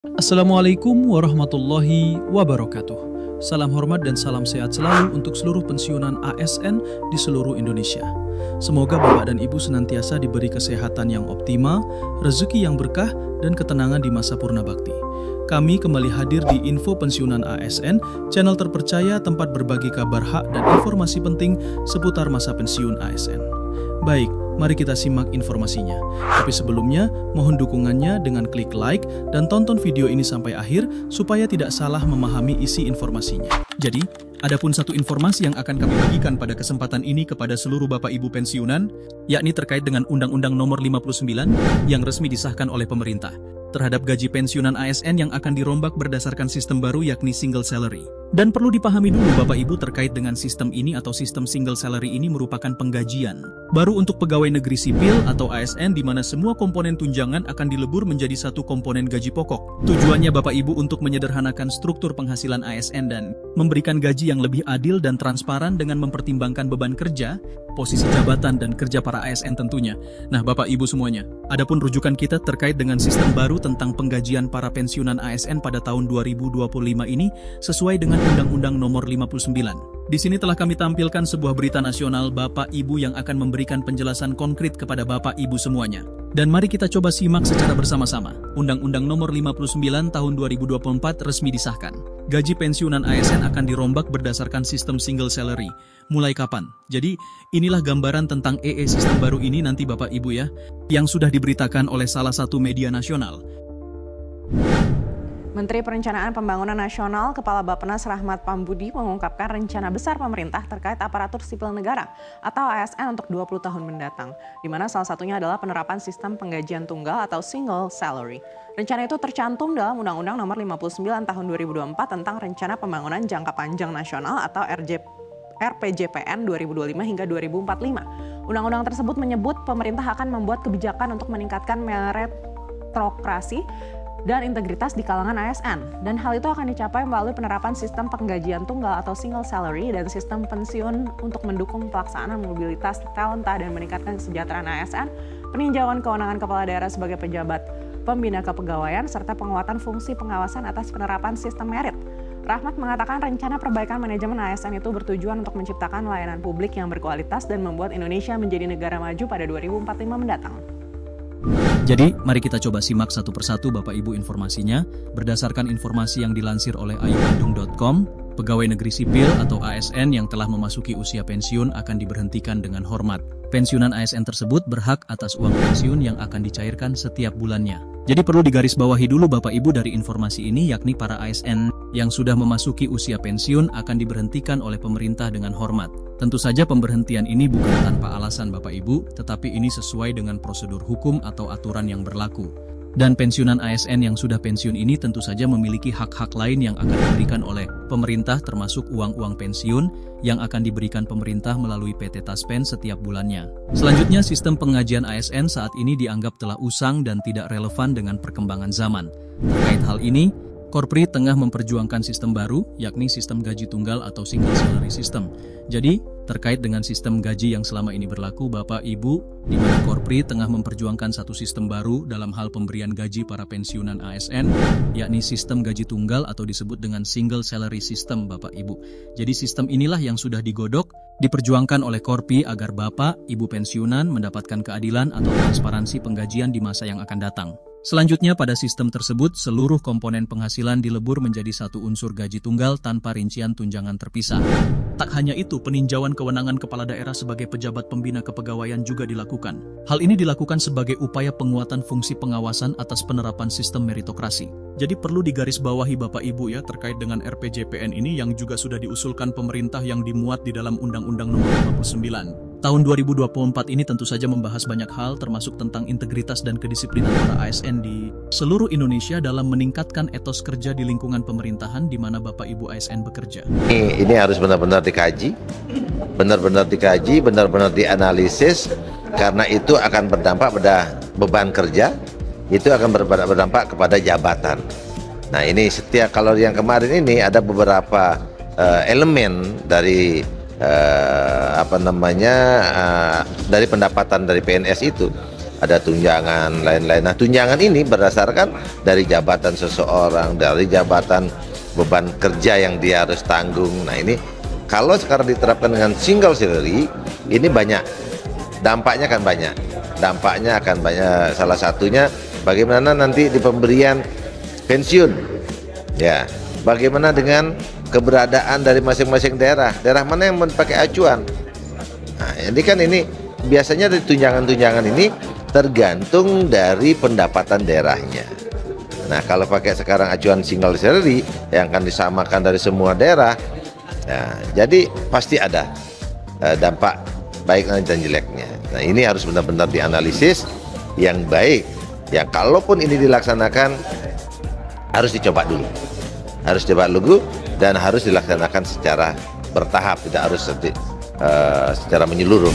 Assalamualaikum warahmatullahi wabarakatuh. Salam hormat dan salam sehat selalu untuk seluruh pensiunan ASN di seluruh Indonesia. Semoga Bapak dan Ibu senantiasa diberi kesehatan yang optimal, rezeki yang berkah, dan ketenangan di masa purna bakti. Kami kembali hadir di Info Pensiunan ASN, channel terpercaya tempat berbagi kabar hak dan informasi penting seputar masa pensiun ASN. Baik, mari kita simak informasinya. Tapi sebelumnya, mohon dukungannya dengan klik like dan tonton video ini sampai akhir supaya tidak salah memahami isi informasinya. Jadi, adapun satu informasi yang akan kami bagikan pada kesempatan ini kepada seluruh Bapak Ibu pensiunan, yakni terkait dengan Undang-Undang Nomor 59 yang resmi disahkan oleh pemerintah terhadap gaji pensiunan ASN yang akan dirombak berdasarkan sistem baru yakni single salary. Dan perlu dipahami dulu Bapak Ibu terkait dengan sistem ini atau sistem single salary ini merupakan penggajian baru untuk pegawai negeri sipil atau ASN di mana semua komponen tunjangan akan dilebur menjadi satu komponen gaji pokok. Tujuannya Bapak Ibu untuk menyederhanakan struktur penghasilan ASN dan memberikan gaji yang lebih adil dan transparan dengan mempertimbangkan beban kerja, posisi jabatan dan kerja para ASN tentunya. Nah Bapak Ibu semuanya, adapun rujukan kita terkait dengan sistem baru tentang penggajian para pensiunan ASN pada tahun 2025 ini sesuai dengan Undang-Undang Nomor 59. Di sini telah kami tampilkan sebuah berita nasional Bapak Ibu yang akan memberikan penjelasan konkret kepada Bapak Ibu semuanya. Dan mari kita coba simak secara bersama-sama. Undang-Undang Nomor 59 tahun 2024 resmi disahkan. Gaji pensiunan ASN akan dirombak berdasarkan sistem single salary. Mulai kapan? Jadi, inilah gambaran tentang EE sistem baru ini nanti Bapak Ibu ya, yang sudah diberitakan oleh salah satu media nasional. Menteri Perencanaan Pembangunan Nasional Kepala Bappenas Rahmat Pambudi mengungkapkan rencana besar pemerintah terkait aparatur sipil negara atau ASN untuk 20 tahun mendatang, di mana salah satunya adalah penerapan sistem penggajian tunggal atau single salary. Rencana itu tercantum dalam Undang-Undang Nomor 59 Tahun 2024 tentang Rencana Pembangunan Jangka Panjang Nasional atau RPJPN 2025 hingga 2045. Undang-undang tersebut menyebut pemerintah akan membuat kebijakan untuk meningkatkan meritokrasi dan integritas di kalangan ASN. Dan hal itu akan dicapai melalui penerapan sistem penggajian tunggal atau single salary dan sistem pensiun untuk mendukung pelaksanaan mobilitas talenta dan meningkatkan kesejahteraan ASN, peninjauan kewenangan kepala daerah sebagai pejabat pembina kepegawaian, serta penguatan fungsi pengawasan atas penerapan sistem merit. Rahmat mengatakan rencana perbaikan manajemen ASN itu bertujuan untuk menciptakan layanan publik yang berkualitas dan membuat Indonesia menjadi negara maju pada 2045 mendatang. Jadi, mari kita coba simak satu persatu Bapak Ibu informasinya. Berdasarkan informasi yang dilansir oleh ayubandung.com, pegawai negeri sipil atau ASN yang telah memasuki usia pensiun akan diberhentikan dengan hormat. Pensiunan ASN tersebut berhak atas uang pensiun yang akan dicairkan setiap bulannya. Jadi perlu digarisbawahi dulu Bapak Ibu dari informasi ini, yakni para ASN yang sudah memasuki usia pensiun akan diberhentikan oleh pemerintah dengan hormat. Tentu saja pemberhentian ini bukan tanpa alasan Bapak Ibu, tetapi ini sesuai dengan prosedur hukum atau aturan yang berlaku. Dan pensiunan ASN yang sudah pensiun ini tentu saja memiliki hak-hak lain yang akan diberikan oleh pemerintah, termasuk uang-uang pensiun yang akan diberikan pemerintah melalui PT Taspen setiap bulannya. Selanjutnya, sistem pengajian ASN saat ini dianggap telah usang dan tidak relevan dengan perkembangan zaman. Terkait hal ini, Korpri tengah memperjuangkan sistem baru, yakni sistem gaji tunggal atau single salary system. Jadi, terkait dengan sistem gaji yang selama ini berlaku, Bapak Ibu, di mana Korpri tengah memperjuangkan satu sistem baru dalam hal pemberian gaji para pensiunan ASN, yakni sistem gaji tunggal atau disebut dengan single salary system, Bapak Ibu. Jadi sistem inilah yang sudah digodok, diperjuangkan oleh Korpri agar Bapak, Ibu pensiunan mendapatkan keadilan atau transparansi penggajian di masa yang akan datang. Selanjutnya, pada sistem tersebut, seluruh komponen penghasilan dilebur menjadi satu unsur gaji tunggal tanpa rincian tunjangan terpisah. Tak hanya itu, peninjauan kewenangan kepala daerah sebagai pejabat pembina kepegawaian juga dilakukan. Hal ini dilakukan sebagai upaya penguatan fungsi pengawasan atas penerapan sistem meritokrasi. Jadi perlu digarisbawahi Bapak Ibu ya terkait dengan RPJPN ini yang juga sudah diusulkan pemerintah yang dimuat di dalam Undang-Undang Nomor 59. Tahun 2024 ini tentu saja membahas banyak hal termasuk tentang integritas dan kedisiplinan para ASN di seluruh Indonesia dalam meningkatkan etos kerja di lingkungan pemerintahan di mana Bapak Ibu ASN bekerja. Ini harus benar-benar dikaji, benar-benar dianalisis, karena itu akan berdampak pada beban kerja, itu akan berdampak kepada jabatan. Nah ini setiap, kalau yang kemarin ini ada beberapa elemen dari dari pendapatan dari PNS itu ada tunjangan lain-lain. Nah, tunjangan ini berdasarkan dari jabatan seseorang, dari jabatan beban kerja yang dia harus tanggung. Nah, ini kalau sekarang diterapkan dengan single salary, ini banyak dampaknya akan banyak. Salah satunya bagaimana nanti di pemberian pensiun, ya. Bagaimana dengan keberadaan dari masing-masing daerah mana yang pakai acuan. Nah, jadi kan ini biasanya dari tunjangan-tunjangan ini tergantung dari pendapatan daerahnya. Nah, kalau pakai sekarang acuan single salary yang akan disamakan dari semua daerah, ya, jadi pasti ada dampak baik dan jeleknya. Nah, ini harus benar-benar dianalisis yang baik. Ya, kalaupun ini dilaksanakan harus dicoba dulu. Dan harus dilaksanakan secara bertahap, tidak harus secara menyeluruh.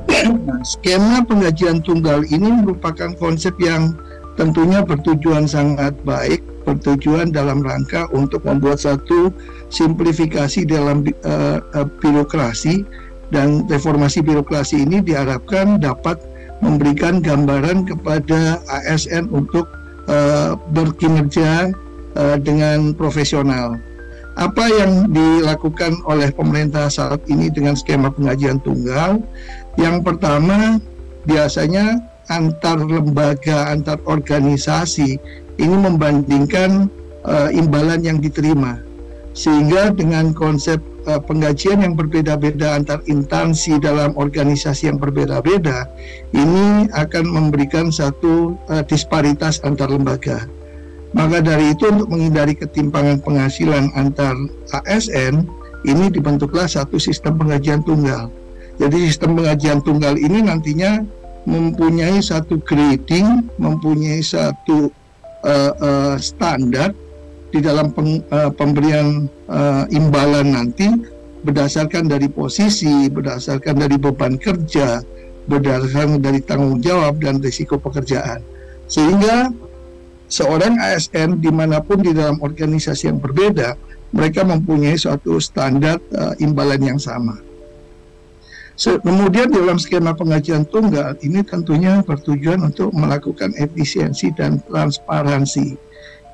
Nah, skema penggajian tunggal ini merupakan konsep yang tentunya bertujuan sangat baik, bertujuan dalam rangka untuk membuat satu simplifikasi dalam birokrasi, dan reformasi birokrasi ini diharapkan dapat memberikan gambaran kepada ASN untuk berkinerja dengan profesional. Apa yang dilakukan oleh pemerintah saat ini dengan skema penggajian tunggal? Yang pertama, biasanya antar lembaga, antar organisasi ini membandingkan imbalan yang diterima, sehingga dengan konsep penggajian yang berbeda-beda antar instansi dalam organisasi yang berbeda-beda, ini akan memberikan satu disparitas antar lembaga. Maka dari itu, untuk menghindari ketimpangan penghasilan antar ASN, ini dibentuklah satu sistem penggajian tunggal. Jadi sistem penggajian tunggal ini nantinya mempunyai satu grading, mempunyai satu standar di dalam pemberian imbalan nanti, berdasarkan dari posisi, berdasarkan dari beban kerja, berdasarkan dari tanggung jawab dan risiko pekerjaan. Sehingga seorang ASN dimanapun di dalam organisasi yang berbeda, mereka mempunyai suatu standar imbalan yang sama. Kemudian dalam skema penggajian tunggal ini tentunya bertujuan untuk melakukan efisiensi dan transparansi.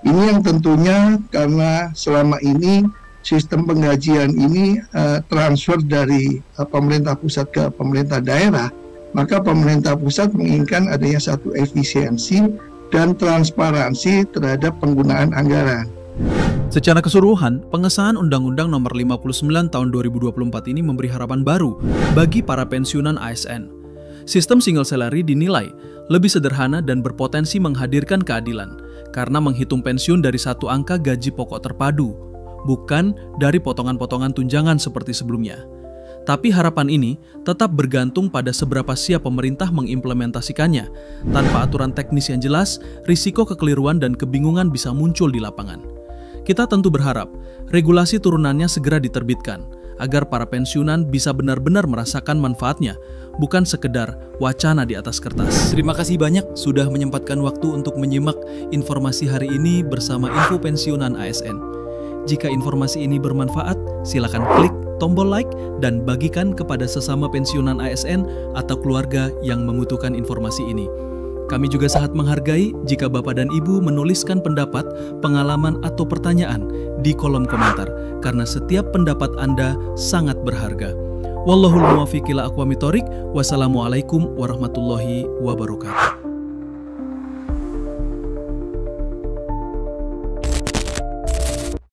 Ini yang tentunya karena selama ini sistem penggajian ini transfer dari pemerintah pusat ke pemerintah daerah, maka pemerintah pusat menginginkan adanya satu efisiensi dan transparansi terhadap penggunaan anggaran. Secara keseluruhan, pengesahan Undang-Undang Nomor 59 Tahun 2024 ini memberi harapan baru bagi para pensiunan ASN. Sistem single salary dinilai lebih sederhana dan berpotensi menghadirkan keadilan karena menghitung pensiun dari satu angka gaji pokok terpadu, bukan dari potongan-potongan tunjangan seperti sebelumnya. Tapi harapan ini tetap bergantung pada seberapa siap pemerintah mengimplementasikannya. Tanpa aturan teknis yang jelas, risiko kekeliruan dan kebingungan bisa muncul di lapangan. Kita tentu berharap regulasi turunannya segera diterbitkan, agar para pensiunan bisa benar-benar merasakan manfaatnya, bukan sekedar wacana di atas kertas. Terima kasih banyak sudah menyempatkan waktu untuk menyimak informasi hari ini bersama Info Pensiunan ASN. Jika informasi ini bermanfaat, silakan klik tombol like dan bagikan kepada sesama pensiunan ASN atau keluarga yang membutuhkan informasi ini. Kami juga sangat menghargai jika Bapak dan Ibu menuliskan pendapat, pengalaman, atau pertanyaan di kolom komentar, karena setiap pendapat Anda sangat berharga. Wallahul muwaffiq ila aqwamit thoriq. Wassalamualaikum warahmatullahi wabarakatuh.